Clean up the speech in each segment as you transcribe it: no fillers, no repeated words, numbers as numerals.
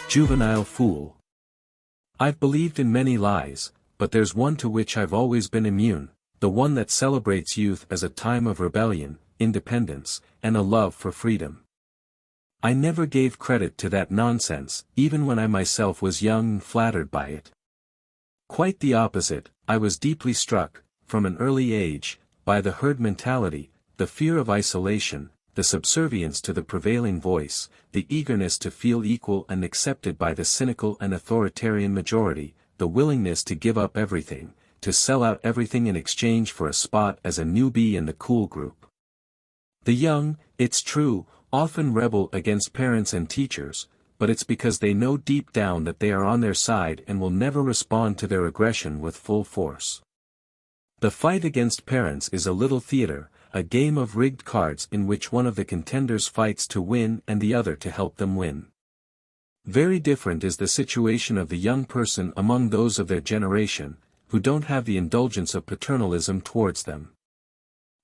Juvenile fool. I've believed in many lies, but there's one to which I've always been immune, the one that celebrates youth as a time of rebellion, independence, and a love for freedom. I never gave credit to that nonsense, even when I myself was young and flattered by it. Quite the opposite, I was deeply struck, from an early age, by the herd mentality, the fear of isolation, the subservience to the prevailing voice, the eagerness to feel equal and accepted by the cynical and authoritarian majority, the willingness to give up everything, to sell out everything in exchange for a spot as a newbie in the cool group. The young, it's true, often rebel against parents and teachers, but it's because they know deep down that they are on their side and will never respond to their aggression with full force. The fight against parents is a little theater, a game of rigged cards in which one of the contenders fights to win and the other to help them win. Very different is the situation of the young person among those of their generation, who don't have the indulgence of paternalism towards them.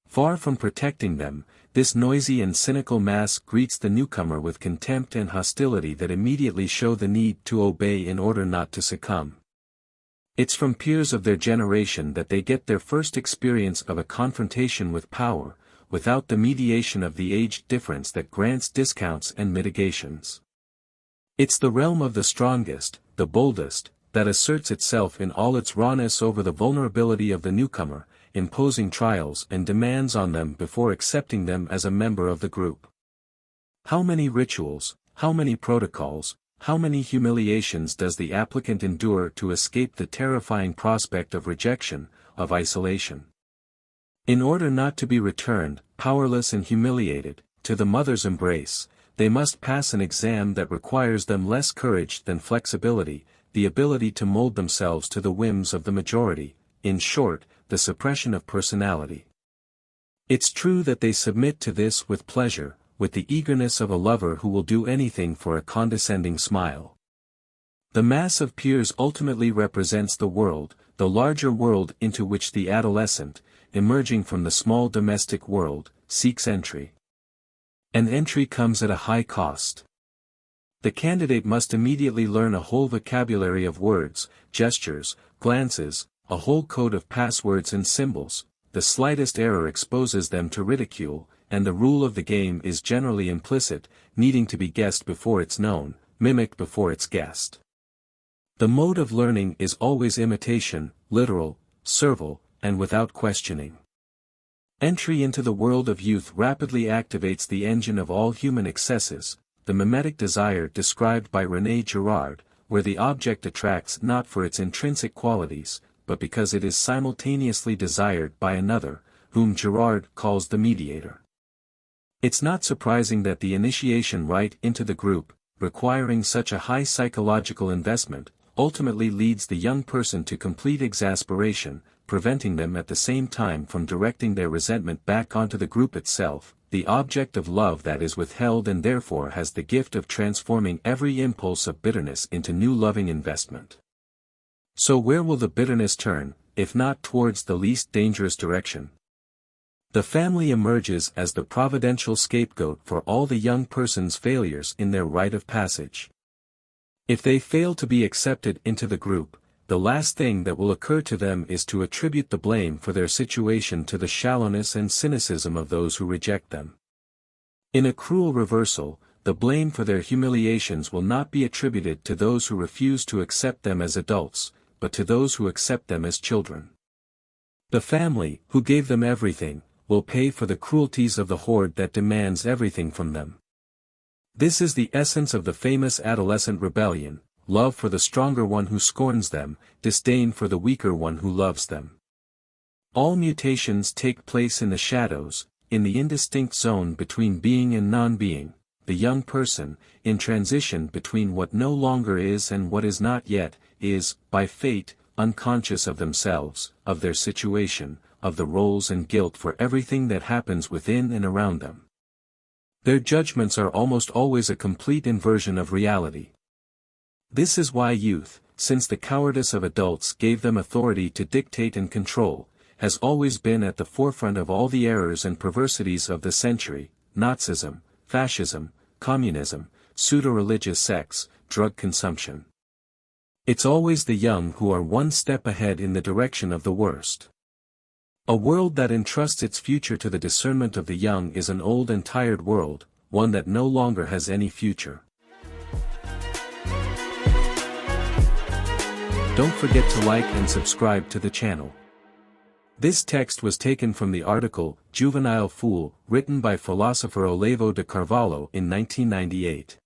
Far from protecting them, this noisy and cynical mass greets the newcomer with contempt and hostility that immediately show the need to obey in order not to succumb. It's from peers of their generation that they get their first experience of a confrontation with power, without the mediation of the age difference that grants discounts and mitigations. It's the realm of the strongest, the boldest, that asserts itself in all its rawness over the vulnerability of the newcomer, imposing trials and demands on them before accepting them as a member of the group. How many rituals, how many protocols, how many humiliations does the applicant endure to escape the terrifying prospect of rejection, of isolation? In order not to be returned, powerless and humiliated, to the mother's embrace, they must pass an exam that requires them less courage than flexibility, the ability to mold themselves to the whims of the majority, in short, the suppression of personality. It's true that they submit to this with pleasure, with the eagerness of a lover who will do anything for a condescending smile. The mass of peers ultimately represents the world, the larger world into which the adolescent, emerging from the small domestic world, seeks entry. And entry comes at a high cost. The candidate must immediately learn a whole vocabulary of words, gestures, glances, a whole code of passwords and symbols. The slightest error exposes them to ridicule, and the rule of the game is generally implicit, needing to be guessed before it's known, mimicked before it's guessed. The mode of learning is always imitation, literal, servile, and without questioning. Entry into the world of youth rapidly activates the engine of all human excesses, the mimetic desire described by René Girard, where the object attracts not for its intrinsic qualities, but because it is simultaneously desired by another, whom Girard calls the mediator. It's not surprising that the initiation right into the group, requiring such a high psychological investment, ultimately leads the young person to complete exasperation, preventing them at the same time from directing their resentment back onto the group itself, the object of love that is withheld and therefore has the gift of transforming every impulse of bitterness into new loving investment. So where will the bitterness turn, if not towards the least dangerous direction? The family emerges as the providential scapegoat for all the young person's failures in their rite of passage. If they fail to be accepted into the group, the last thing that will occur to them is to attribute the blame for their situation to the shallowness and cynicism of those who reject them. In a cruel reversal, the blame for their humiliations will not be attributed to those who refuse to accept them as adults, but to those who accept them as children. The family, who gave them everything, will pay for the cruelties of the horde that demands everything from them. This is the essence of the famous adolescent rebellion: love for the stronger one who scorns them, disdain for the weaker one who loves them. All mutations take place in the shadows, in the indistinct zone between being and non-being, the young person, in transition between what no longer is and what is not yet, is, by fate, unconscious of themselves, of their situation, of the roles and guilt for everything that happens within and around them. Their judgments are almost always a complete inversion of reality. This is why youth, since the cowardice of adults gave them authority to dictate and control, has always been at the forefront of all the errors and perversities of the century: Nazism, fascism, communism, pseudo-religious sects, drug consumption. It's always the young who are one step ahead in the direction of the worst. A world that entrusts its future to the discernment of the young is an old and tired world, one that no longer has any future. Don't forget to like and subscribe to the channel. This text was taken from the article, Juvenile Fool, written by philosopher Olavo de Carvalho in 1998.